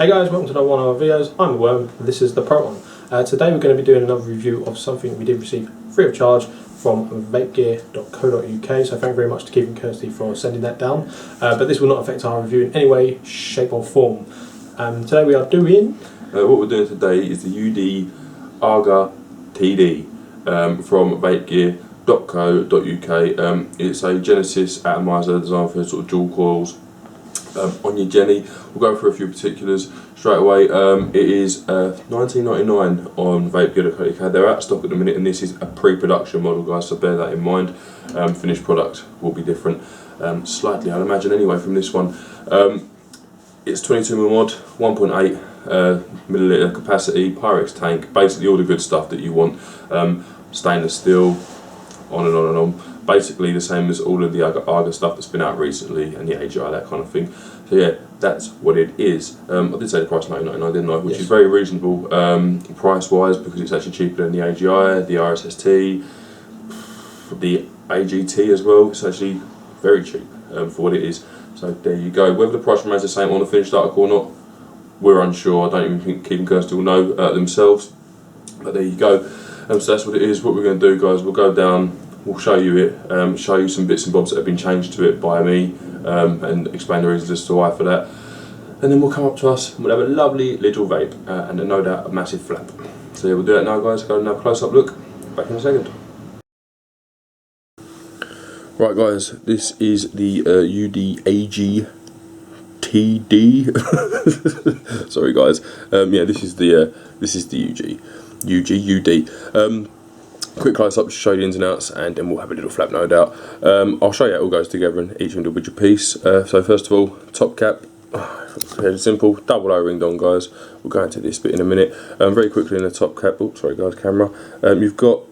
Hey guys, welcome to another one of our videos. I'm the Worm, and this is the Proton. Today we're going to be doing another review of something we did receive free of charge from VapeGear.co.uk, so thank you very much to Keith and Kirsty for sending that down. But this will not affect our review in any way, shape or form. Today we are doing... what we're doing today is the UD AGA-TD from VapeGear.co.uk. It's a Genesis atomizer designed for sort of dual coils. On your Jenny, we'll go through a few particulars straight away. It is $19.99 on VapeGear.co.uk. They're out of stock at the minute, and this is a pre-production model, guys, so bear that in mind. Finished product will be different, slightly, I'd imagine, anyway, from this one. It's 22mm mod, 1.8 milliliter capacity, Pyrex tank, basically all the good stuff that you want. Stainless steel, on and on and on. Basically the same as all of the AGA stuff that's been out recently, and the AGI, that kind of thing. So yeah, that's what it is. I did say the price $19.99, didn't I? Which is very reasonable price wise, because it's actually cheaper than the AGI, the RSST, the AGT as well. It's actually very cheap for what it is. So there you go. Whether the price remains the same on the finished article or not, we're unsure. I don't even think Keith and Kirsty will know themselves. But there you go. So that's what it is. What we're going to do, guys, we'll go down. We'll show you it, show you some bits and bobs that have been changed to it by me, and explain the reasons as to why for that. And then we'll come up to us, and we'll have a lovely little vape, and no doubt a massive flap. So yeah, we'll do that now, guys. Go and have a close-up look. Back in a second. Right, guys, this is the UD AGA-TD. Sorry, guys. Yeah, this is the UD. Quick close up to show you the ins and outs, and then we'll have a little flap, no doubt. I'll show you how it all goes together in each individual piece. So first of all, top cap, fairly simple, double O-ringed on, guys. We'll go into this bit in a minute. Very quickly in the top cap, oh sorry guys, camera. You've got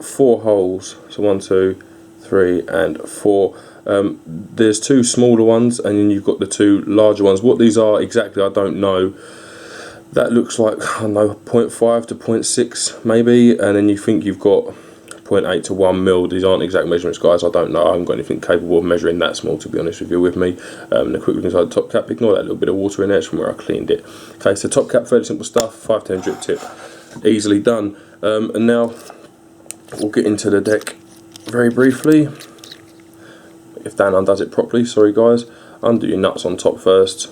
4 holes, so 1, 2, 3 and 4. There's 2 smaller ones, and then you've got the 2 larger ones. What these are exactly, I don't know. That looks like, I don't know, 0.5 to 0.6 maybe, and then you think you've got 0.8 to 1 mil. These aren't exact measurements, guys. I don't know. I haven't got anything capable of measuring that small, to be honest with you, with me. And a quick look inside the top cap. Ignore that little bit of water in there. It's from where I cleaned it. Okay, so top cap, fairly simple stuff. 510 drip tip, easily done. And now we'll get into the deck very briefly. If Dan undoes it properly, sorry guys. Undo your nuts on top first.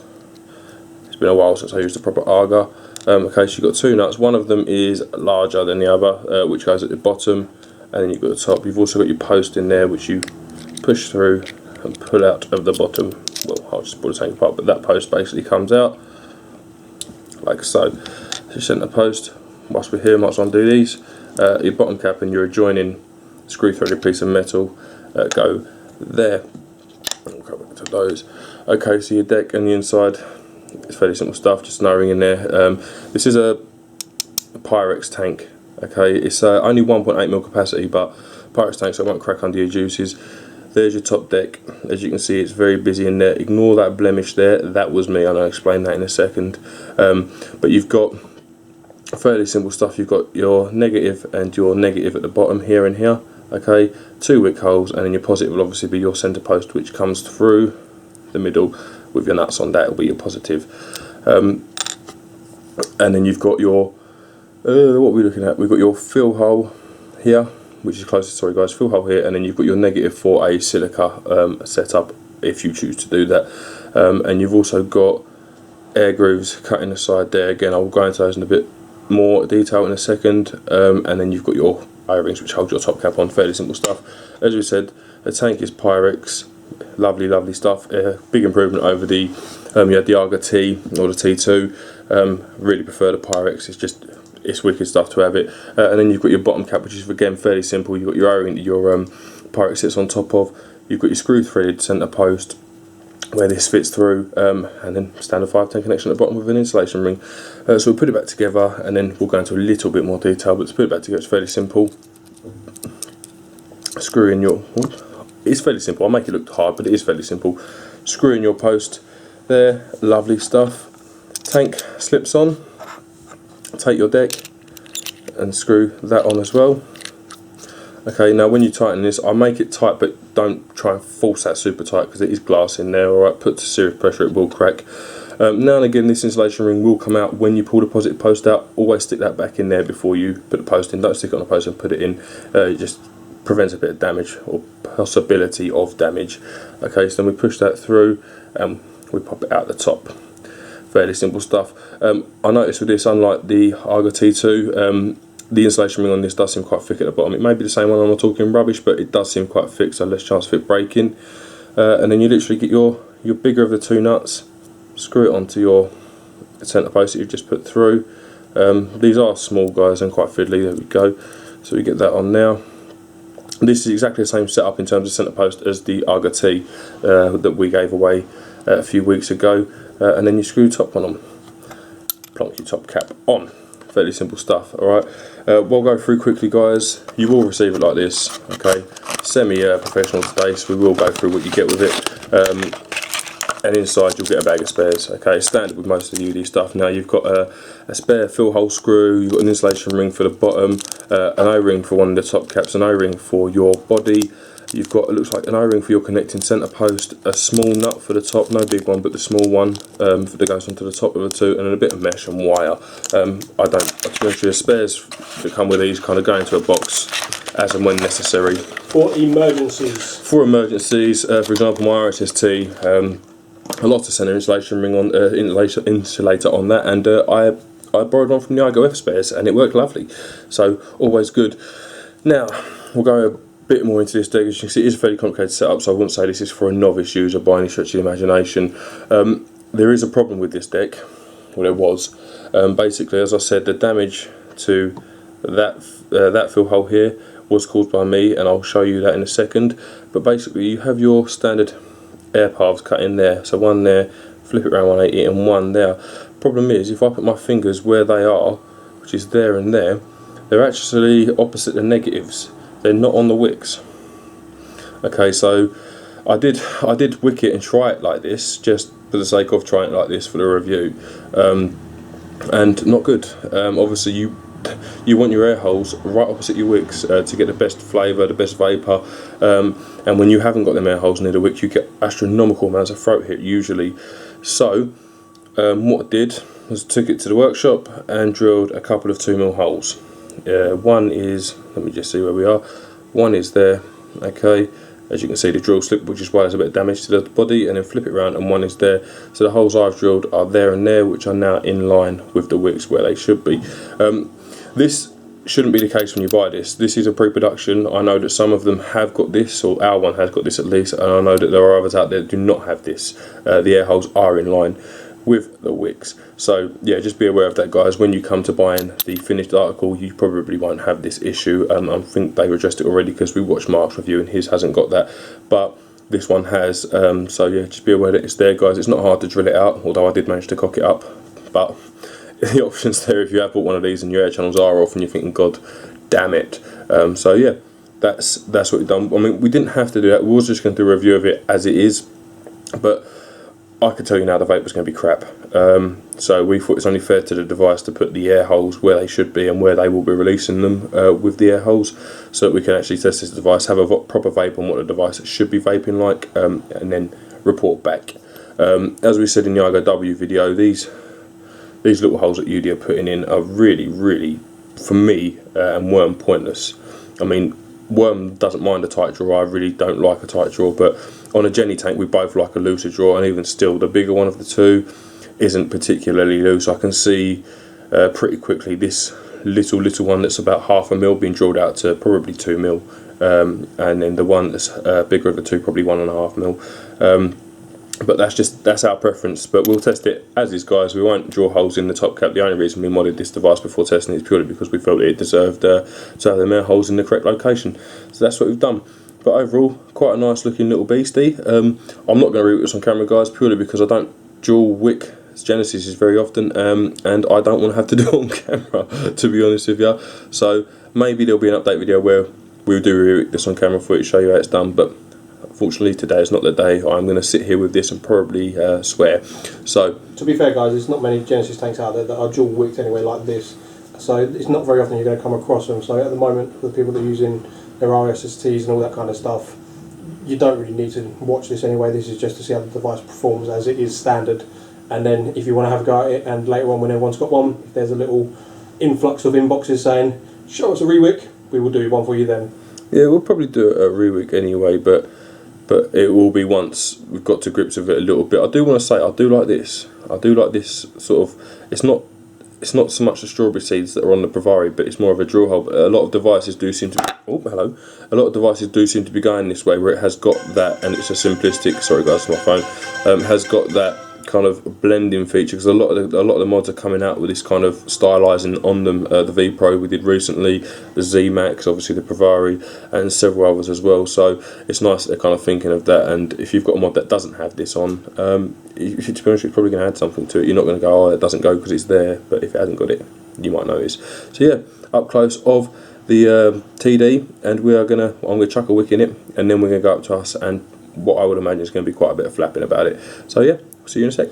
It's been a while since I used the proper AGA. Okay, so you've got 2 nuts. One of them is larger than the other, which goes at the bottom, and then you've got the top. You've also got your post in there, which you push through and pull out of the bottom. Well, I'll just pull the tank apart, but that post basically comes out like so. So you centre post. Whilst we're here, might as well undo these. Your bottom cap and your adjoining screw-threaded piece of metal go there. I'll go back to those. Okay, so your deck and the inside. It's fairly simple stuff, just an O-ring in there. This is a Pyrex tank. Okay, it's only 1.8mm capacity, but Pyrex tank, so it won't crack under your juices. There's your top deck. As you can see, it's very busy in there. Ignore that blemish there. That was me, and I'll explain that in a second. But you've got fairly simple stuff. You've got your negative and your negative at the bottom here and here. Okay, 2 wick holes, and then your positive will obviously be your centre post, which comes through the middle. With your nuts on that, it'll be your positive. And then you've got your what are we looking at? We've got your fill hole here, which is closest, sorry guys, fill hole here, and then you've got your negative for a silica setup if you choose to do that. And you've also got air grooves cut in the side there. Again, I'll go into those in a bit more detail in a second. And then you've got your O-rings which hold your top cap on. Fairly simple stuff. As we said, the tank is Pyrex. Lovely, lovely stuff. Big improvement over the you had the AGA-T or the T2. Really prefer the Pyrex. It's wicked stuff to have it. And then you've got your bottom cap, which is again fairly simple. You've got your O-ring that your Pyrex sits on top of. You've got your screw-threaded centre post where this fits through, and then standard 510 connection at the bottom with an insulation ring. So we'll put it back together, and then we'll go into a little bit more detail. But to put it back together, it's fairly simple. Screw in your. It's fairly simple. I'll make it look hard, but it is fairly simple. Screw in your post there, lovely stuff. Tank slips on. Take your deck and screw that on as well. Okay, now when you tighten this, I make it tight, but don't try and force that super tight because it is glass in there. Alright, put to serious pressure, it will crack. Now and again this insulation ring will come out when you pull the positive post out. Always stick that back in there before you put the post in. Don't stick it on the post and put it in. It just prevents a bit of damage or possibility of damage. Okay, so then we push that through and we pop it out the top. Fairly simple stuff. I noticed with this, unlike the AGA-TD, the insulation ring on this does seem quite thick at the bottom. It may be the same one, I'm not talking rubbish, but it does seem quite thick, so less chance of it breaking. And then you literally get your bigger of the two nuts, screw it onto your centre post that you've just put through. These are small guys and quite fiddly, there we go. So we get that on now. This is exactly the same setup in terms of centre post as the AGA-TD that we gave away a few weeks ago. And then you screw the top on them. Plonk your top cap on. Fairly simple stuff. Alright, we'll go through quickly, guys. You will receive it like this, okay? Semi-professional today, so we will go through what you get with it. And inside you'll get a bag of spares, okay? Standard with most of the UD stuff. Now you've got a spare fill hole screw, you've got an insulation ring for the bottom, an O-ring for one of the top caps, an O-ring for your body. You've got, it looks like, an O-ring for your connecting centre post, a small nut for the top, no big one, but the small one that goes onto the top of the two, and then a bit of mesh and wire. To be honest with you, the spares that come with these kind of go into a box as and when necessary. For emergencies. For emergencies, for example, my RSST, a lot of center insulation ring on insulator on that, and I borrowed one from the IGO F spares, and it worked lovely. So always good. Now we'll go bit more into this deck. As you can see, it is a fairly complicated setup, so I wouldn't say this is for a novice user by any stretch of the imagination. There is a problem with this deck, well there was. Basically, as I said, the damage to that fill hole here was caused by me, and I'll show you that in a second. But basically you have your standard air paths cut in there, so one there, flip it around 180 and one there. Problem is, if I put my fingers where they are, which is there and there, they're actually opposite the negatives. They're not on the wicks. Okay, so I did wick it and try it like this, just for the sake of trying it like this for the review, and not good. Obviously you want your air holes right opposite your wicks to get the best flavour, the best vapour, and when you haven't got them air holes near the wick, you get astronomical amounts of throat hit usually. So what I did was took it to the workshop and drilled a couple of 2mm holes. One is, let me just see where we are, one is there, okay, as you can see the drill slip, which is why there's a bit of damage to the body, and then flip it around and one is there. So the holes I've drilled are there and there, which are now in line with the wicks where they should be. This shouldn't be the case when you buy this. This is a pre-production. I know that some of them have got this, or our one has got this at least, and I know that there are others out there that do not have this. The air holes are in line with the wicks. So yeah, just be aware of that, guys. When you come to buying the finished article, you probably won't have this issue. I think they've addressed it already because we watched Mark's review and his hasn't got that, but this one has. So yeah, just be aware that it's there, guys. It's not hard to drill it out, although I did manage to cock it up, but the option's there if you have bought one of these and your air channels are off and you're thinking, God damn it. So yeah, that's what we've done. I mean, we didn't have to do that. We was just going to do a review of it as it is, but I could tell you now the vape was going to be crap. So we thought it's only fair to the device to put the air holes where they should be and where they will be releasing them with the air holes, so that we can actually test this device, have a proper vape on what the device should be vaping like, and then report back. As we said in the AGA-W video, these little holes that UD are putting in are really, for me, and Worm, pointless. I mean, Worm doesn't mind a tight draw, I really don't like a tight draw, but on a Jenny tank we both like a looser draw, and even still the bigger one of the two isn't particularly loose. I can see pretty quickly this little one that's about 0.5 mil being drilled out to probably 2 mil, and then the one that's bigger of the two, probably 1.5 mil. But that's our preference, but we'll test it as is, guys. We won't draw holes in the top cap. The only reason we modded this device before testing it is purely because we felt it deserved to have the air holes in the correct location. So that's what we've done. But overall, quite a nice looking little beastie. I'm not going to review this on camera, guys, purely because I don't dual wick Genesis very often, and I don't want to have to do it on camera, to be honest with you. So maybe there'll be an update video where we'll do review this on camera for you to show you how it's done, but unfortunately today is not the day. I'm going to sit here with this and probably swear. So to be fair, guys, there's not many Genesis tanks out there that are dual wicked anyway like this, so it's not very often you're going to come across them. So at the moment, for the people that are using their RSSTs and all that kind of stuff, you don't really need to watch this anyway. This is just to see how the device performs as it is standard. and then if you want to have a go at it, and later on when everyone's got one, if there's a little influx of inboxes saying, show us a rewick, we will do one for you then. Yeah, we'll probably do a rewick anyway, but it will be once we've got to grips with it a little bit. I do want to say, I do like this. I do like this sort of, it's not so much the strawberry seeds that are on the Bravari, but it's more of a drill hole. But a lot of devices do seem to, a lot of devices do seem to be going this way, where it has got that, and it's a simplistic, sorry guys, my phone, has got that kind of blending feature, because a lot of the mods are coming out with this kind of stylising on them. The V Pro we did recently, the Z Max, obviously the Bravari, and several others as well. So it's nice that they're kind of thinking of that. And if you've got a mod that doesn't have this on, to be honest, you're probably going to add something to it. You're not going to go, oh, it doesn't go because it's there, but if it hasn't got it, you might notice. So yeah, up close of the TD, and I'm going to chuck a wick in it, and then we're going to go up to us, and what I would imagine is going to be quite a bit of flapping about it. So yeah, see you in a sec.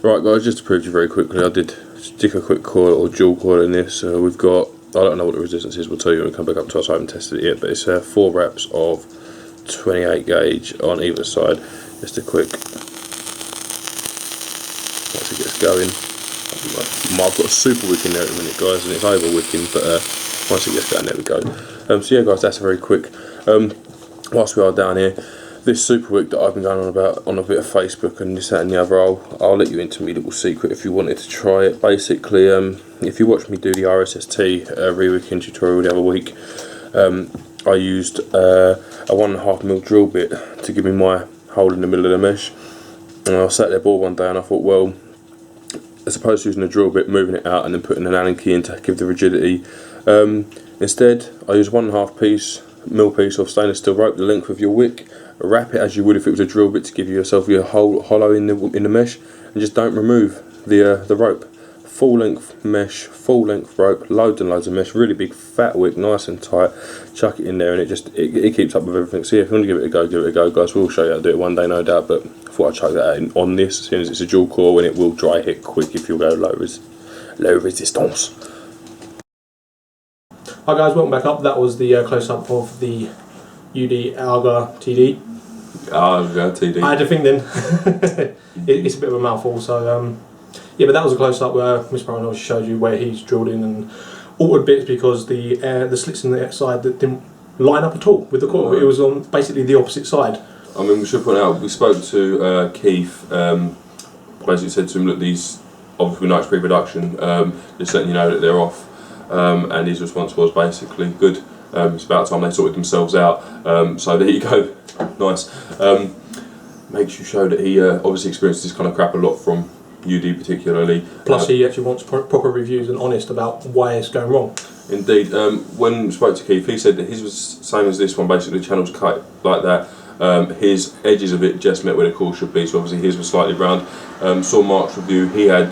Right guys, just to prove to you very quickly, I did stick a quick coil or dual coil in this. We've got, I don't know what the resistance is, we'll tell you when we come back up to us. I haven't tested it yet, but it's 4 wraps of 28 gauge on either side. Just a quick, once it gets going, I've got a super wick in there at the minute guys, and it's over wicking, but once it gets going, there we go. So yeah guys, that's very quick. Whilst we are down here, this super wick that I've been going on about on a bit of Facebook and this, that and the other, I'll let you into my little secret if you wanted to try it. Basically, if you watch me do the RSST re-wicking tutorial the other week, I used a 1.5mm drill bit to give me my hole in the middle of the mesh, and I sat there bored one day and I thought, well, as opposed to using a drill bit, moving it out and then putting an Allen key in to give the rigidity, instead I used 1.5mm piece of stainless steel rope, the length of your wick. Wrap it as you would if it was a drill bit to give yourself your hollow in the mesh, and just don't remove the rope. Full length mesh, full length rope, loads and loads of mesh, really big fat wick, nice and tight. Chuck it in there, and it keeps up with everything. So yeah, if you want to give it a go, guys. We'll show you how to do it one day, no doubt. But I thought I'd chuck that out on this, as soon as it's a dual core, and it will dry hit quick if you go low resistance. Hi guys, welcome back up. That was the close-up of the UD AGA-TD. AGA-TD. I had to think then. It's a bit of a mouthful, so yeah, but that was a close-up where Mr. Brown showed you where he's drilled in and altered bits because the slits in the side that didn't line up at all with the coil. Right. It was on basically the opposite side. I mean, we should point out, we spoke to Keith, basically said to him, look, these, obviously we know it's pre-production, just letting you know that they're off, and his response was basically, good, it's about time they sorted themselves out, so there you go, nice. Makes you show that he obviously experienced this kind of crap a lot from UD particularly. Plus he actually wants proper reviews and honest about why it's going wrong. Indeed, when we spoke to Keith, he said that his was same as this one, basically the channel's cut like that. His edges of it just met where the core should be, so obviously his was slightly round. Saw Mark's review, he had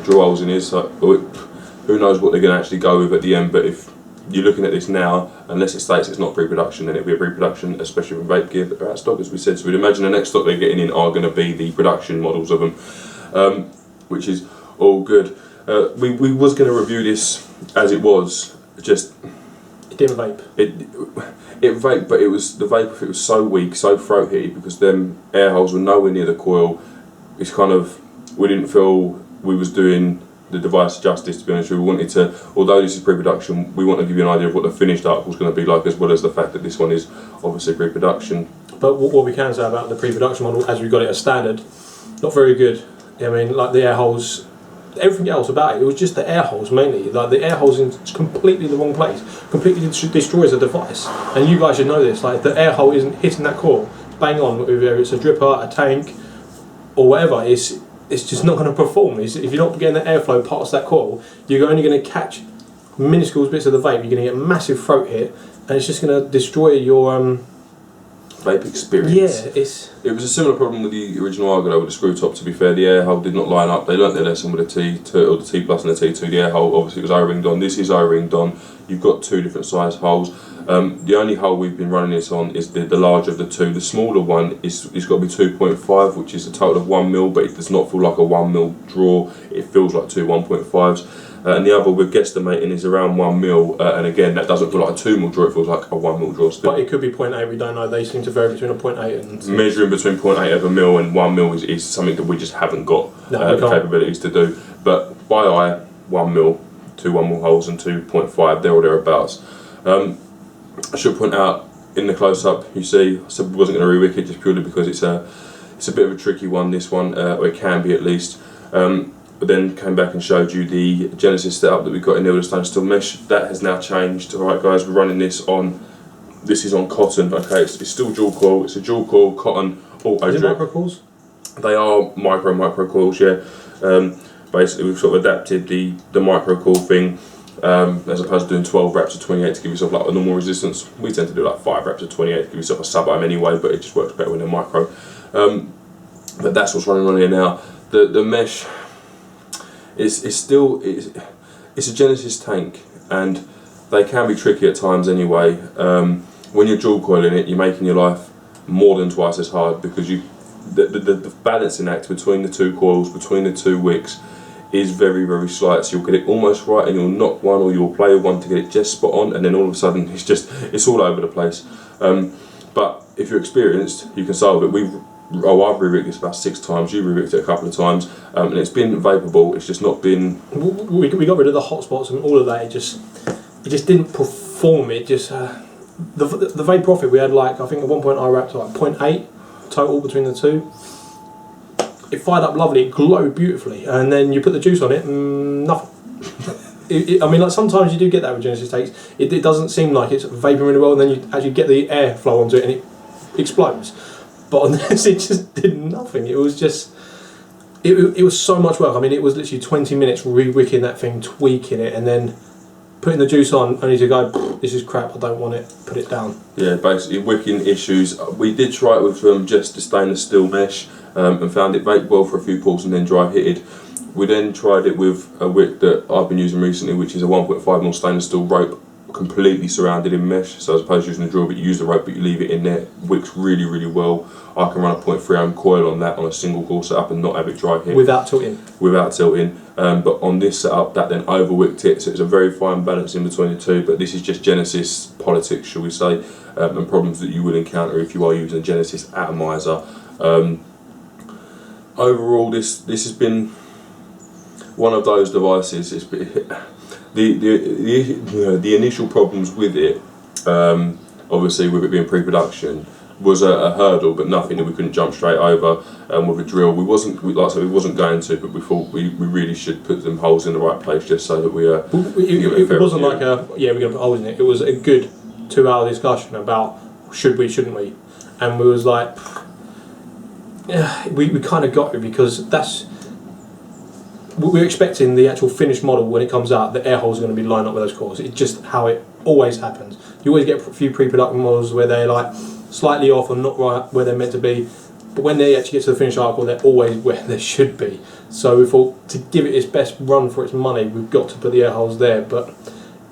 drill holes in his, so who knows what they're going to actually go with at the end, but if you're looking at this now, unless it states it's not pre-production, then it'll be a pre-production, especially with VapeGear that are out of stock, as we said. So we'd imagine the next stock they're getting in are going to be the production models of them, which is all good. We was going to review this as it was, just it didn't vape. It vaped, but it was the vape. It was so weak, so throat hitty, because them air holes were nowhere near the coil. It's kind of, we didn't feel we was doing the device justice, to be honest with you. We wanted to, although this is pre-production, we want to give you an idea of what the finished article is going to be like, as well as the fact that this one is obviously pre-production. But what we can say about the pre-production model, as we got it as standard, not very good. I mean, like the air holes, everything else about it was just the air holes mainly. Like the air holes in completely the wrong place, completely destroys the device. And you guys should know this. Like the air hole isn't hitting that core bang on, whether it's a dripper, a tank, or whatever. It's just not going to perform. If you're not getting the airflow past that coil, you're only going to catch minuscule bits of the vape. You're going to get a massive throat hit, and it's just going to destroy your vape experience. Yeah, it was a similar problem with the original AGA with the screw top. To be fair, the air hole did not line up. They learnt their lesson with the T2 or the T plus and the T2. The air hole obviously was O-ringed on. This is O-ringed on. You've got two different size holes. The only hole we've been running this on is the larger of the two. The smaller one is got to be 2.5, which is a total of 1 mil, but it does not feel like a 1 mil draw. It feels like two 1.5s. And the other we're guesstimating is around 1 mil, and again that doesn't feel like a 2 mil draw. It feels like a 1 mil draw still. But it could be 0.8. We don't know. They seem to vary between a 0.8 and measuring between 0.8 of a mil and 1 mil is something that we just haven't got the capabilities to do. But by eye, 1 mil, two 1 mil holes and 2.5 there or thereabouts. I should point out in the close up, you see, I said we wasn't going to re-wick it just purely because it's a bit of a tricky one. This one, or it can be at least. But then came back and showed you the Genesis setup that we've got in there with the stainless steel mesh. That has now changed. Alright guys, we're running this on. This is on cotton. Okay, it's still dual coil. It's a dual coil cotton auto drip. Is it micro coils? They are micro coils, yeah. Basically, we've sort of adapted the micro coil thing as opposed to doing 12 reps of 28 to give yourself like a normal resistance. We tend to do like 5 reps of 28 to give yourself a sub-ohm anyway, but it just works better when they're micro. But that's what's running on here now. The mesh is still it's a Genesis tank, and they can be tricky at times anyway. When you're dual coiling it, you're making your life more than twice as hard because the balancing act between the two coils, between the two wicks, is very, very slight. So you'll get it almost right, and you'll knock one, or you'll play with one to get it just spot on, and then all of a sudden it's all over the place. But if you're experienced, you can solve it. I've re-rigged this about 6 times. You re-rigged it a couple of times, and it's been vapeable. It's just not been. We got rid of the hot spots and all of that. It just didn't perform. It just the vape profit we had, like I think at one point I wrapped like 0.8 total between the two. It fired up lovely. It glowed beautifully, and then you put the juice on it, nothing. I mean, like sometimes you do get that with Genesis takes. It doesn't seem like it's vaping really well, and then you actually get the air flow onto it, and it explodes. But on this, it just did nothing. It was just, it was so much work. I mean, it was literally 20 minutes re-wicking that thing, tweaking it, and then putting the juice on, only to go, this is crap, I don't want it, put it down. Yeah, basically wicking issues. We did try it with just the stainless steel mesh and found it vape well for a few pulls and then dry hitted. We then tried it with a wick that I've been using recently, which is a 1.5mm stainless steel rope, completely surrounded in mesh. So as opposed to using the drill, but you use the rope, but you leave it in there. Wicks really, really well. I can run a 0.3 ohm coil on that on a single coil setup and not have it dry hit. Without tilting? Without tilting. But on this setup, that then over-wicked it, so it's a very fine balance in between the two, but this is just Genesis politics, shall we say, and problems that you will encounter if you are using a Genesis atomizer. Overall, this has been one of those devices. It's been, the initial problems with it, obviously with it being pre-production, was a hurdle, but nothing that we couldn't jump straight over. With a drill, we wasn't going to, but we thought we really should put them holes in the right place just so that we it wasn't like we're going to put holes in it. It was a good 2-hour discussion about should we, shouldn't we, and we was like, yeah, we kind of got it because we're expecting the actual finished model when it comes out. The air holes are going to be lined up with those coils. It's just how it always happens. You always get a few pre-production models where they're like slightly off or not right where they're meant to be, but when they actually get to the finished article, they're always where they should be. So we thought to give it its best run for its money, we've got to put the air holes there. But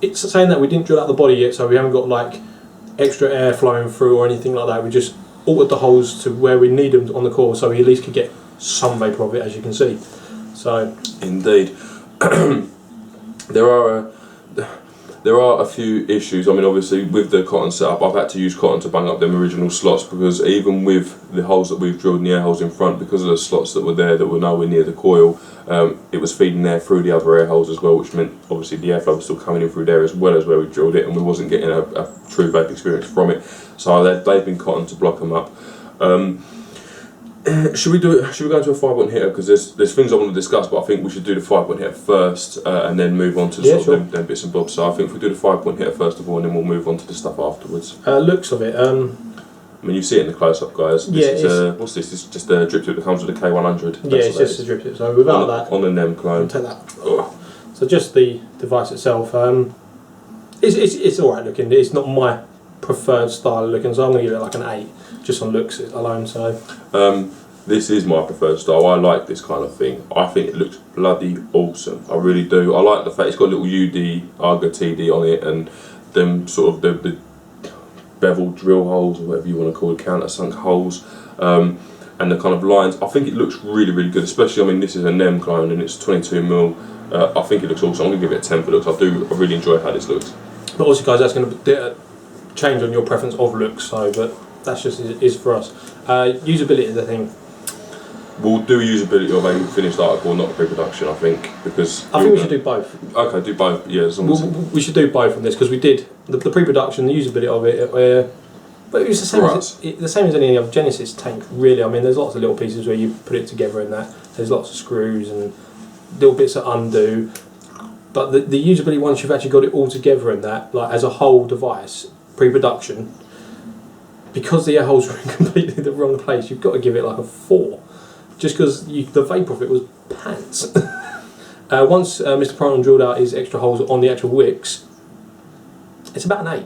it's saying that we didn't drill out the body yet, so we haven't got like extra air flowing through or anything like that. We just altered the holes to where we need them on the core, so we at least could get some vapour of it, as you can see. So indeed, there are a few issues. I mean, obviously with the cotton setup, I've had to use cotton to bung up them original slots, because even with the holes that we've drilled in the air holes in front, because of the slots that were there that were nowhere near the coil, it was feeding air through the other air holes as well, which meant obviously the airflow was still coming in through there as well as where we drilled it, and we wasn't getting a true vape experience from it. So they've been cotton to block them up. Should we go into a 5-point hitter? Because there's things I want to discuss, but I think we should do the 5-point hitter first and then move on to them bits and bobs. So I think if we do the 5-point hitter first of all, and then we'll move on to the stuff afterwards. Looks of it. I mean, you see it in the close-up, guys. This is, what's this? This is just a drip tip that comes with the K100. Yeah, it's just a drip tip. So without that, on the NEM clone. Take that. Ugh. So just the device itself. It's all right looking. It's not my preferred style of looking, so I'm going to give it like an 8, just on looks alone. So this is my preferred style. I like this kind of thing. I think it looks bloody awesome. I really do. I like the fact it's got a little UD AGA-TD on it, and them sort of beveled drill holes, or whatever you want to call it, countersunk holes, and the kind of lines. I think it looks really, really good, especially, I mean, this is a NEM clone and it's 22mm. I think it looks awesome. I'm going to give it a 10 for looks. I really enjoy how this looks. But also, guys, that's going to change on your preference of looks, so, but that's just is for us. Usability is the thing. We'll do usability of a finished article, not pre-production, I think, because... I think we should do both. Okay, do both, yeah. As long as we should do both on this, because we did the pre-production, the usability of it, but it was the same as any other Genesis tank, really. I mean, there's lots of little pieces where you put it together in that. There's lots of screws and little bits that undo. But the usability, once you've actually got it all together in that, like as a whole device, pre-production, because the air holes were in completely the wrong place, you've got to give it like a 4. Just because the vape of it was pants. Once Mr. Proton drilled out his extra holes on the actual wicks, it's about an 8,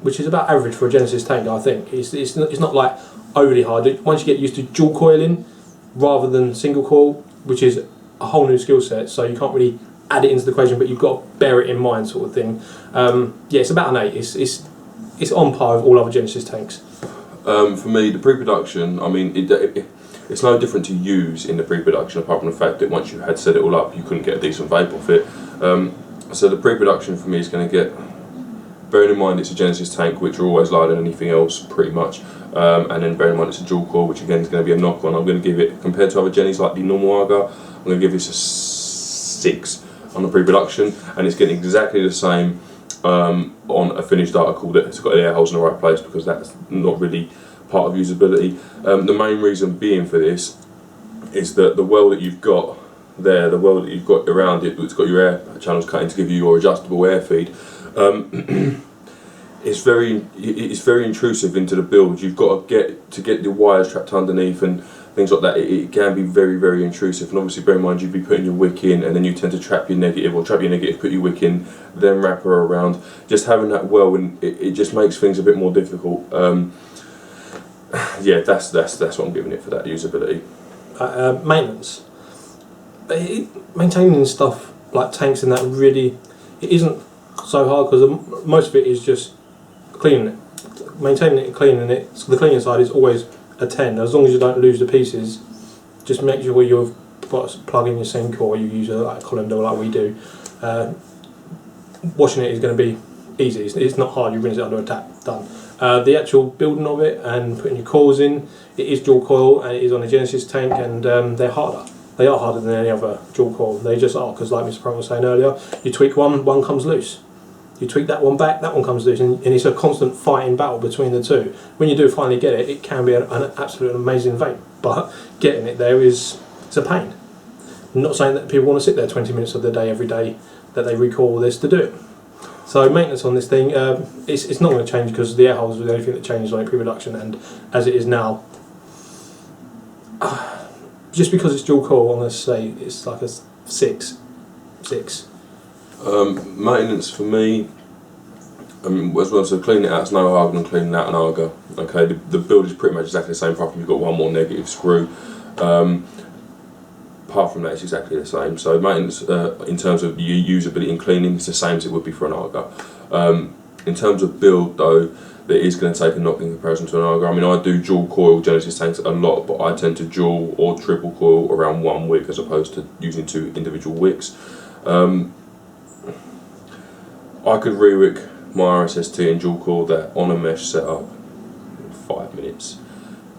which is about average for a Genesis tank, I think. It's not like overly hard. Once you get used to dual coiling rather than single coil, which is a whole new skill set, so you can't really add it into the equation, but you've got to bear it in mind, sort of thing. Yeah, it's about an 8. It's on par with all other Genesis tanks. For me, the pre-production, I mean, it's no different to use in the pre-production, apart from the fact that once you had set it all up, you couldn't get a decent vape off it. So the pre-production for me is going to get, bearing in mind it's a Genesis tank, which are always lighter than anything else, pretty much, and then bearing in mind it's a dual core, which again is going to be a knock-on. I'm going to give it, compared to other Jennies like the normal AGA, I'm going to give this a 6 on the pre-production, and it's getting exactly the same on a finished article that's got the air holes in the right place, because that's not really part of usability. The main reason being for this is that the well that you've got there, the well that you've got around it, it's got your air channels cut in to give you your adjustable air feed. It's very intrusive into the build. You've got to get the wires trapped underneath and things like that. It can be very, very intrusive, and obviously bear in mind you'd be putting your wick in and then you tend to trap your negative, or trap your negative, put your wick in, then wrap her around. Just having that well, and it just makes things a bit more difficult. Yeah, that's what I'm giving it for that usability. Maintenance. Maintaining stuff like tanks and that, really, it isn't so hard, because most of it is just cleaning it, maintaining it and cleaning it. So the cleaning side is always a 10, as long as you don't lose the pieces. Just make sure you've got a plug in your sink, or you use a colander like we do. Washing it is going to be easy. It's not hard. You rinse it under a tap, done. The actual building of it and putting your coils in, it is dual coil and it is on a Genesis tank, and they're harder. They are harder than any other dual coil. They just are, because like Mr. Proton was saying earlier, you tweak one comes loose. You tweak that one back, that one comes loose, and it's a constant fighting battle between the two. When you do finally get it, it can be an absolute amazing vape, but getting it there it's a pain. I'm not saying that people want to sit there 20 minutes of the day every day that they recoil this to do it. So maintenance on this thing, it's not going to change, because the air holes was the only thing that changed on pre-production, and as it is now, just because it's dual coil, I'm going to say it's like a 6. Maintenance for me, I mean, as well as cleaning it out, it's no harder than cleaning out an AGA. Okay, the build is pretty much exactly the same, apart from you've got one more negative screw. Apart from that, it's exactly the same. So maintenance, in terms of usability and cleaning, it's the same as it would be for an AGA. In terms of build, though, it is going to take a knock in comparison to an AGA. I mean, I do dual coil Genesis tanks a lot, but I tend to dual or triple coil around one wick as opposed to using 2 individual wicks. I could re-wick my RSST and dual coil that on a mesh setup in 5 minutes.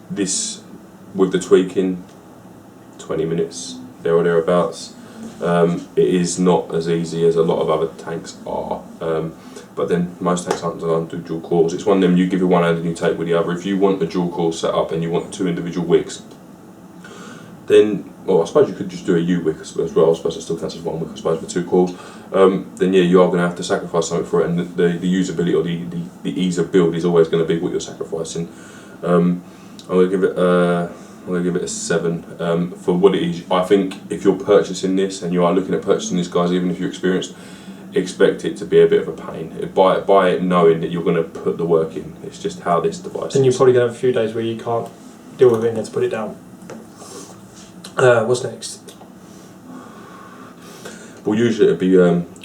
This, with the tweaking, 20 minutes, there or thereabouts. It is not as easy as a lot of other tanks are, but then most tanks aren't designed to do dual coils. It's one of them, you give it one hand and you take with the other. If you want a dual coil set up and you want 2 individual wicks, then, well, I suppose you could just do a U-wick as well. I suppose it still counts as one wick, I suppose, for 2 coils. Then yeah, you are going to have to sacrifice something for it, and the usability or the ease of build is always going to be what you're sacrificing. I'm going to give it a 7 for what it is. I think if you're purchasing this, and you are looking at purchasing this, guys, even if you're experienced, expect it to be a bit of a pain. Buy it knowing that you're going to put the work in. It's just how this device is. And you're probably going to have a few days where you can't deal with it and have to put it down. What's next? Well, usually it'd be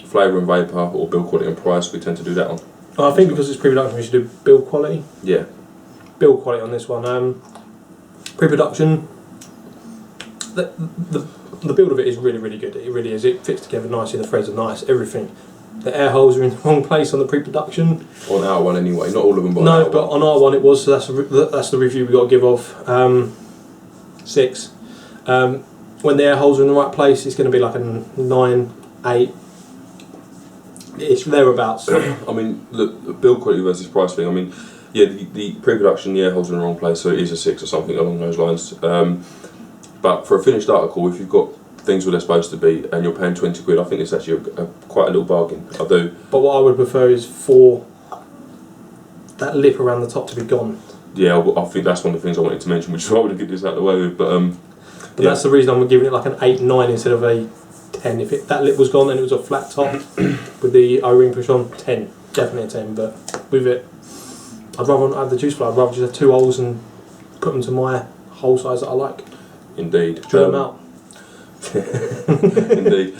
flavour and vapour, or build quality and price. We tend to do that on. I think because it's pre-production, we should do build quality. Yeah. Build quality on this one. Pre-production. The build of it is really, really good. It really is. It fits together nicely. The threads are nice. Everything. The air holes are in the wrong place on the pre-production. On our one anyway, not all of them. But no, but on our one it was. So that's the review we got to give off. 6. When the air holes are in the right place, it's going to be like a 9, 8. It's thereabouts. I mean, the build quality versus price thing. I mean, yeah, the pre-production, the air holes are in the wrong place, so it is a 6 or something along those lines. But for a finished article, if you've got things where they're supposed to be and you're paying 20 quid, I think it's actually quite a little bargain. I do. But what I would prefer is for that lip around the top to be gone. Yeah, I think that's one of the things I wanted to mention, which is why I would get this out of the way with. But yeah. That's the reason I'm giving it like an 8, 9 instead of a 10. If that lip was gone and it was a flat top with the O-ring push on, 10. Definitely a 10. But with it, I'd rather not have the juice flow. I'd rather just have 2 holes and put them to my hole size that I like. Indeed. Drill them out. Indeed.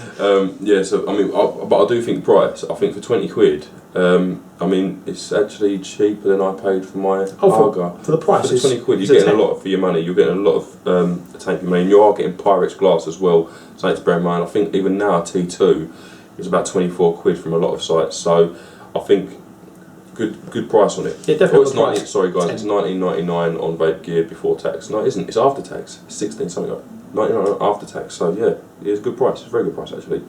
Yeah, so I mean, but I do think price. I think for 20 quid, I mean, it's actually cheaper than I paid for my AGA. For the price, for 20 quid, you're getting a lot for your money. You're getting a lot of tape. I mean, you are getting Pyrex glass as well. Something to bear in mind. I think even now a T2 is about 24 quid from a lot of sites. So I think good price on it. Yeah, definitely. Oh, it's sorry guys, 10. It's 19.99 on VapeGear before tax. No, it isn't. It's after tax. It's 16 something like 99 after tax. So yeah, it's a good price. It's a very good price actually.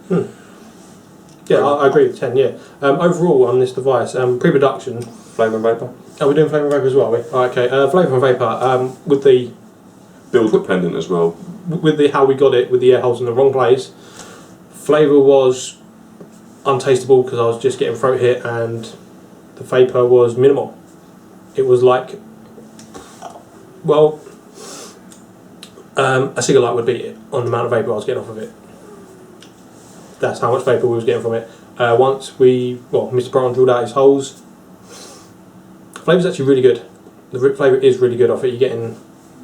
Yeah, I agree with 10. Yeah. Overall on this device, pre-production. Flavour and vapour. Are we doing flavour and vapour as well? Are we? Oh, okay. Flavour and vapour. With the build dependent as well. With the how we got it with the air holes in the wrong place. Flavour was untasteable because I was just getting throat hit, and the vapour was minimal. It was like, well, a cigarette would beat it on the amount of vapour I was getting off of it. That's how much vapour we was getting from it. Once Mr. Brown drilled out his holes, the flavour's actually really good. The flavour is really good off it. You're getting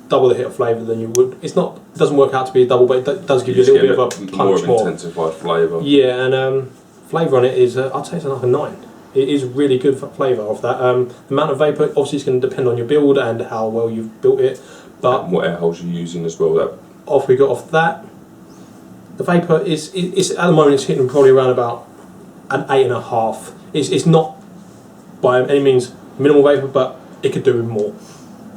double the hit of flavour than you would. It doesn't work out to be a double, but it does give you a little bit of a punch more. Intensified flavour. Yeah, and flavour on it is, I'd say it's like a 9. It is really good flavour off that. The amount of vapour, obviously it's going to depend on your build and how well you've built it. But and what air holes you're using as well. We got off that. The vapour is at the moment it's hitting probably around about an 8.5. It's not by any means minimal vapour, but it could do with more.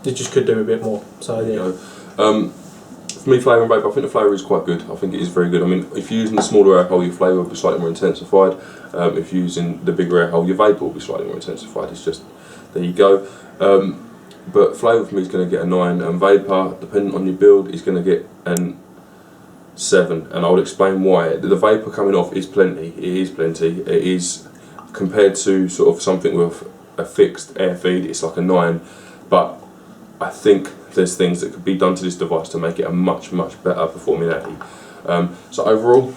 It just could do a bit more. So yeah. For me, flavour and vapour, I think the flavour is quite good. I think it is very good. I mean, if you're using the smaller air hole, your flavour will be slightly more intensified. If you're using the bigger air hole, your vapour will be slightly more intensified. It's just, there you go. But flavour for me is going to get a 9, and vapour, depending on your build, is going to get an 7. And I'll explain why. The vapour coming off is plenty. It is plenty. It is, compared to sort of something with a fixed air feed, it's like a 9. But I think there's things that could be done to this device to make it a much better performing Addy. So overall,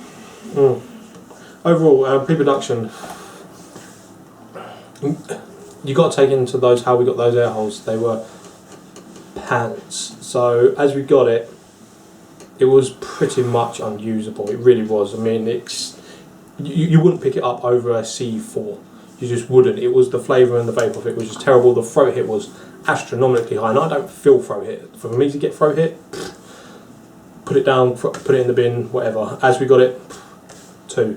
pre-production, you got to take into those how we got those air holes. They were pants. So as we got it, it was pretty much unusable. It really was. I mean, it's you wouldn't pick it up over a C4. You just wouldn't. It was the flavour and the vapour of it was just terrible. The throat hit was astronomically high, and I don't feel throat hit. For me to get throat hit, put it down, put it in the bin, whatever. As we got it, 2.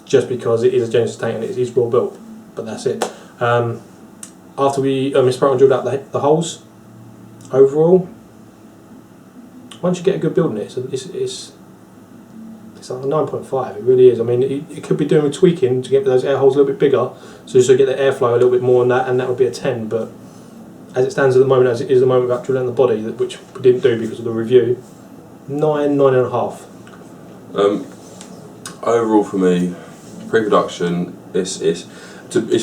Just because it is a Genesis tank and it is well built, but that's it. After we Miss Brown drilled out the holes, overall, once you get a good build in it, it's like a 9.5. It really is. I mean, it could be doing with tweaking to get those air holes a little bit bigger, so just to get the airflow a little bit more, and that would be a 10. But as it stands at the moment, as it is at the moment without drilling the body, which we didn't do because of the review, 9, 9.5. Overall for me, pre-production it's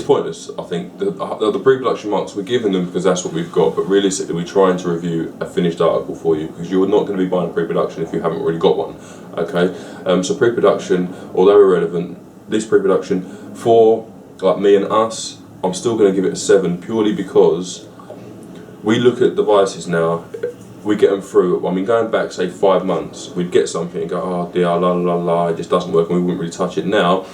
pointless. I think the pre-production marks we're giving them because that's what we've got, but realistically we're trying to review a finished article for you because you're not going to be buying a pre-production if you haven't already got one. Okay, so pre-production, although irrelevant, this pre-production for like me and us, I'm still going to give it a 7 purely because we look at devices now. We get them through, I mean, going back, say, 5 months, we'd get something and go, oh dear, la la la, it just doesn't work, and we wouldn't really touch it. Now,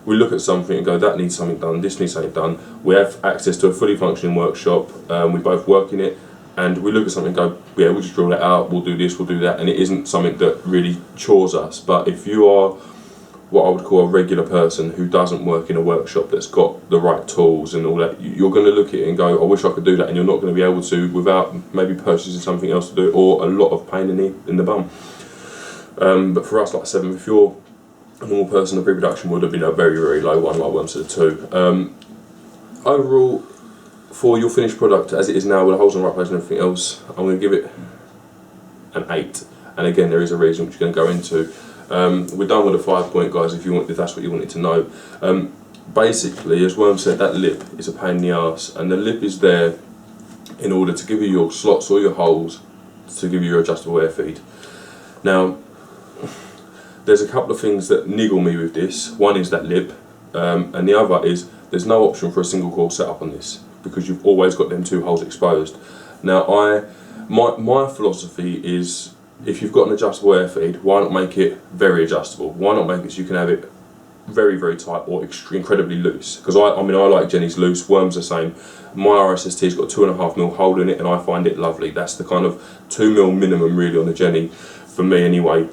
we look at something and go, that needs something done, this needs something done. We have access to a fully functioning workshop, we both work in it, and we look at something and go, yeah, we'll just drill that out, we'll do this, we'll do that, and it isn't something that really chores us. But if you are what I would call a regular person who doesn't work in a workshop that's got the right tools and all that, you're going to look at it and go, I wish I could do that, and you're not going to be able to without maybe purchasing something else to do it, or a lot of pain in the bum. But for us, like I said, if you're a normal person, the pre-production would have been a very, very low one, like 1 to 2. Overall, for your finished product as it is now with the holes in the right place and everything else, I'm going to give it an 8. And again, there is a reason which you're going to go into. We're done with the 5 point, guys, if that's what you wanted to know. Basically, as Worm said, that lip is a pain in the arse, and the lip is there in order to give you your slots or your holes to give you your adjustable air feed. Now, there's a couple of things that niggle me with this. One is that lip, and the other is there's no option for a single coil setup on this, because you've always got them 2 holes exposed. Now, my philosophy is, if you've got an adjustable air feed, why not make it very adjustable? Why not make it so you can have it very, very tight or incredibly loose? Because I like Jenny's loose, Worm's the same. My RSST's got 2.5mm hole in it, and I find it lovely. That's the kind of 2mm minimum really on the Jenny, for me anyway.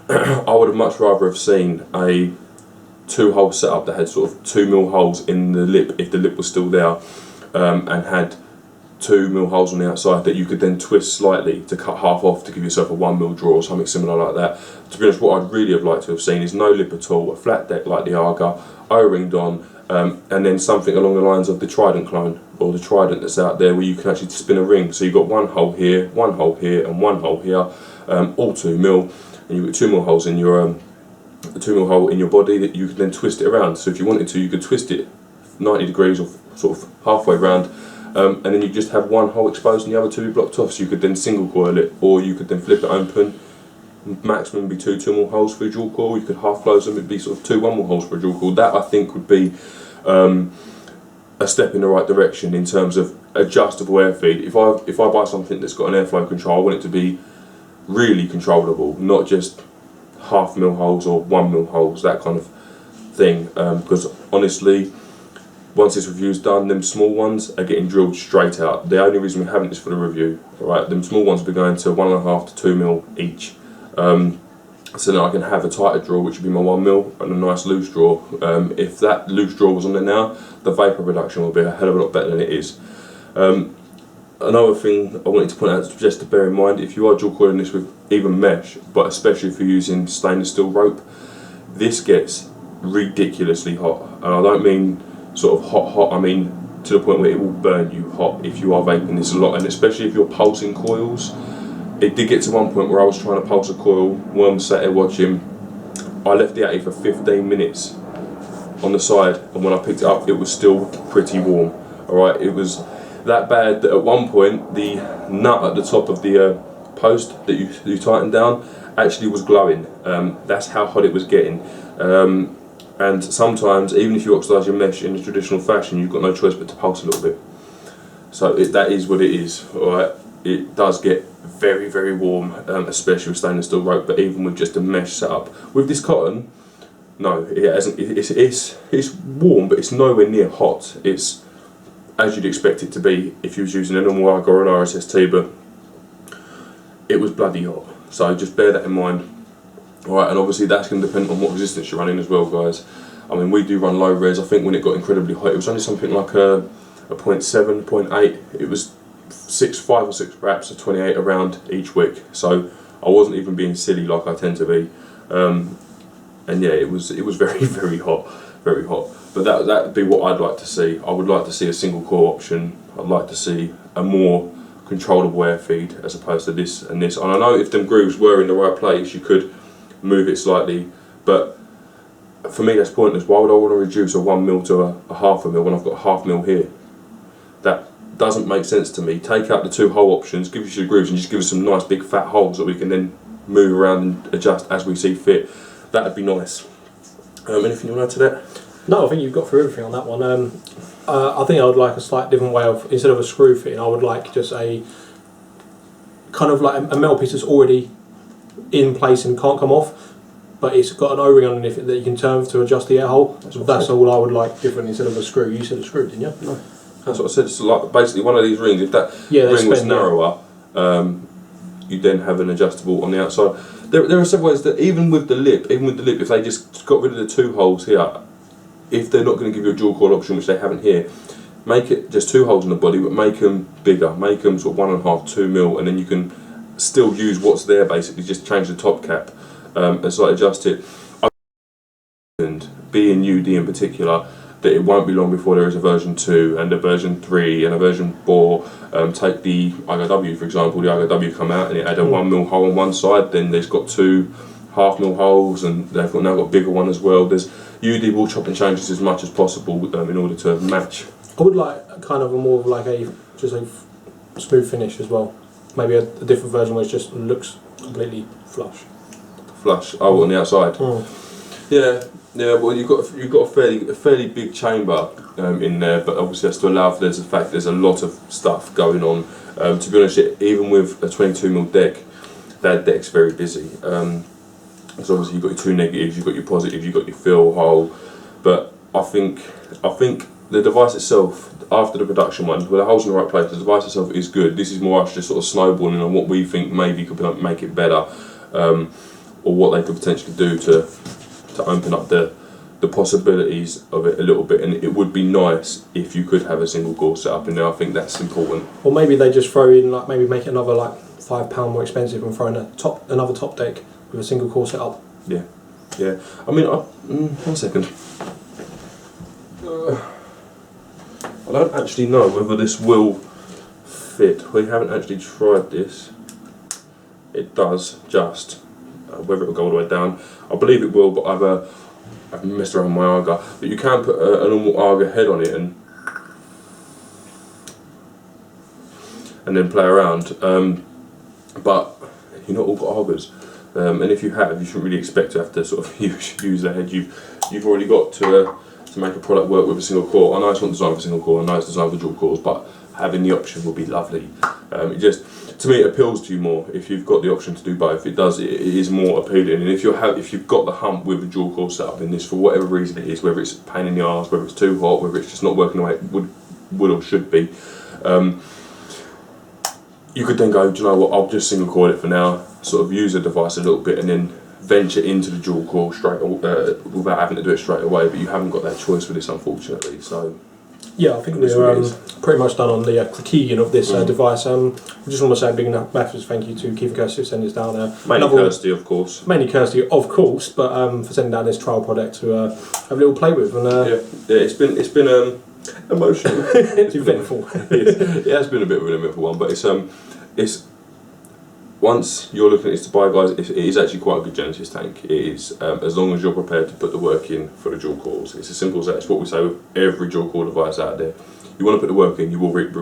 I would have much rather have seen a 2-hole setup that had sort of 2mm holes in the lip, if the lip was still there, and had 2mm holes on the outside that you could then twist slightly to cut half off to give yourself a 1mm draw or something similar like that. To be honest, what I'd really have liked to have seen is no lip at all, a flat deck like the AGA, O-ringed on, and then something along the lines of the Trident clone, or the Trident that's out there, where you can actually spin a ring. So you've got 1 hole here, 1 hole here, and 1 hole here, all 2mm, and you've got 2mm holes in your 2mm hole in your body that you can then twist it around. So if you wanted to, you could twist it 90 degrees or sort of halfway round, and then you just have 1 hole exposed and the other 2 blocked off. So you could then single coil it, or you could then flip it open. Maximum would be 2 2mm holes for a dual coil. You could half close them, it'd be sort of 2 1mm holes for a dual coil. That, I think, would be a step in the right direction in terms of adjustable air feed. If I buy something that's got an airflow control, I want it to be really controllable, not just 0.5mm holes or 1mm holes, that kind of thing. Because honestly, once this review's done, them small ones are getting drilled straight out. The only reason we haven't is for the review. Alright, them small ones will be going to 1.5 to 2mm each. So then I can have a tighter draw, which would be my 1mm, and a nice loose draw. If that loose draw was on there now, the vapour reduction will be a hell of a lot better than it is. Another thing I wanted to point out, just to bear in mind, if you are dual coiling this with even mesh, but especially if you're using stainless steel rope, this gets ridiculously hot. And I don't mean sort of hot, I mean to the point where it will burn you hot if you are vaping this a lot, and especially if you're pulsing coils. It did get to one point where I was trying to pulse a coil, Worm sat there watching. I left the AT for 15 minutes on the side, and when I picked it up, it was still pretty warm. Alright, it was that bad that at one point the nut at the top of the post that you tighten down actually was glowing. That's how hot it was getting. And sometimes, even if you oxidise your mesh in the traditional fashion, you've got no choice but to pulse a little bit. So that is what it is. Alright, it does get very, very warm, especially with stainless steel rope, but even with just a mesh setup. With this cotton, no, it hasn't. It's warm, but it's nowhere near hot. It's as you'd expect it to be if you was using a normal AGA or an RSST, but it was bloody hot. So just bear that in mind. Alright, and obviously that's going to depend on what resistance you're running as well, guys. I mean, we do run low res. I think when it got incredibly hot, it was only something like a 0.7, 0.8. It was 5 or 6 wraps of 28 around each wick. So I wasn't even being silly like I tend to be. And yeah, it was very, very hot, very hot. But that'd be what I'd like to see. I would like to see a single core option. I'd like to see a more controllable air feed as opposed to this and this. And I know if them grooves were in the right place, you could move it slightly. But for me, that's pointless. Why would I want to reduce a 1mm to a 0.5mm when I've got 0.5mm here? That doesn't make sense to me. Take out the 2 hole options, give us your grooves, and just give us some nice big fat holes that we can then move around and adjust as we see fit. That'd be nice. Anything you want to add to that? No, I think you've got through everything on that one. I think I would like a slight different way of, instead of a screw fitting, I would like just a kind of like a metal piece that's already in place and can't come off, but it's got an O-ring underneath it that you can turn to adjust the air hole. That's all I would like different instead of a screw. You said a screw, didn't you? No. That's what I said. It's like basically one of these rings. If that Yeah, ring was narrower, you then have an adjustable on the outside. There are several ways that even with the lip, if they just got rid of the 2 holes here, if they're not going to give you a dual coil option, which they haven't here, make it just 2 holes in the body, but make them bigger. Make them sort of 1.5, 2 mil, and then you can still use what's there. Basically, just change the top cap and slightly adjust it. And being UD in particular, that it won't be long before there is a version 2 and a version 3 and a version 4. Take the AGA-W for example. The AGA-W come out and it had a 1 mil hole on one side. Then there's got 2 half mil holes, and they've now got a bigger one as well. There's UD will chop and change this as much as possible in order to match. I would like kind of a more of like just a smooth finish as well. Maybe a different version where it just looks completely flush. Flush. Oh, on the outside. Yeah. Yeah, well, you've got a fairly big chamber in there, but obviously that's to allow for there's a lot of stuff going on. To be honest, even with a 22mm deck, that deck's very busy. So obviously you've got your 2 negatives, you've got your positives, you've got your fill hole, but I think the device itself, after the production one, with the holes in the right place, the device itself is good. This is more us just sort of snowballing on what we think maybe could make it better, or what they could potentially do to open up the possibilities of it a little bit. And it would be nice if you could have a single core set up in there. I think that's important. Or maybe they just throw in, like, maybe make it another like £5 more expensive and throw in another top deck with a single core setup. Yeah, yeah. I mean, 1 second. I don't actually know whether this will fit. We haven't actually tried this. It does just. Whether it will go all the way down, I believe it will, but I've messed around with my AGA. But you can put a normal AGA head on it and then play around. But you've not all got AGAs, and if you have, you shouldn't really expect to have to sort of use the head you've already got to make a product work with a single core. I know it's not designed for single core, I know it's designed for dual cores, but having the option will be lovely. To me, it appeals to you more if you've got the option to do both. It is more appealing, and if you've got the hump with a dual core setup in this for whatever reason it is, whether it's a pain in the arse, whether it's too hot, whether it's just not working the way it would or should be, you could then go, do you know what? I'll just single core it for now. Sort of use the device a little bit, and then venture into the dual core straight without having to do it straight away. But you haven't got that choice with this, unfortunately. So. Yeah, I think we're pretty much done on the critiquing of this device. I just want to say a big massive thank you to Keith and Kirsty for sending this down there. Mainly Kirsty, of course. Mainly Kirsty, of course, but for sending down this trial product to have a little play with. And yeah, it's been emotional. It's eventful. It has been a bit of an eventful one, but it's once you're looking at this to buy, guys, it is actually quite a good Genesis tank. It is, as long as you're prepared to put the work in for the dual cores. It's as simple as that. It's what we say with every dual core device out there. You want to put the work in, you will reap the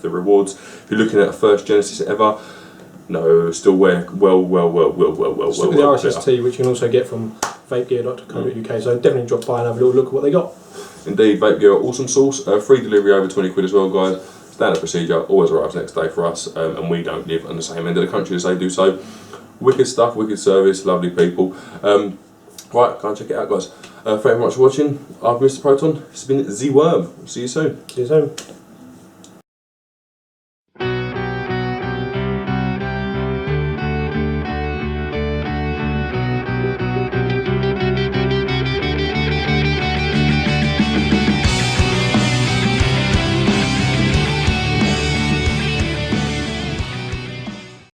rewards. If you're looking at a first Genesis ever, no, still well. Still with the RSST, which you can also get from VapeGear.co.uk. So definitely drop by and have a little look at what they got. Indeed, VapeGear are awesome sauce. Free delivery over 20 quid as well, guys. Standard procedure, always arrives next day for us, and we don't live on the same end of the country as they do. So, wicked stuff, wicked service, lovely people. Right, go and check it out, guys. Thank you very much for watching. I've Mr. Proton. It's been Z Worm. See you soon. See you soon.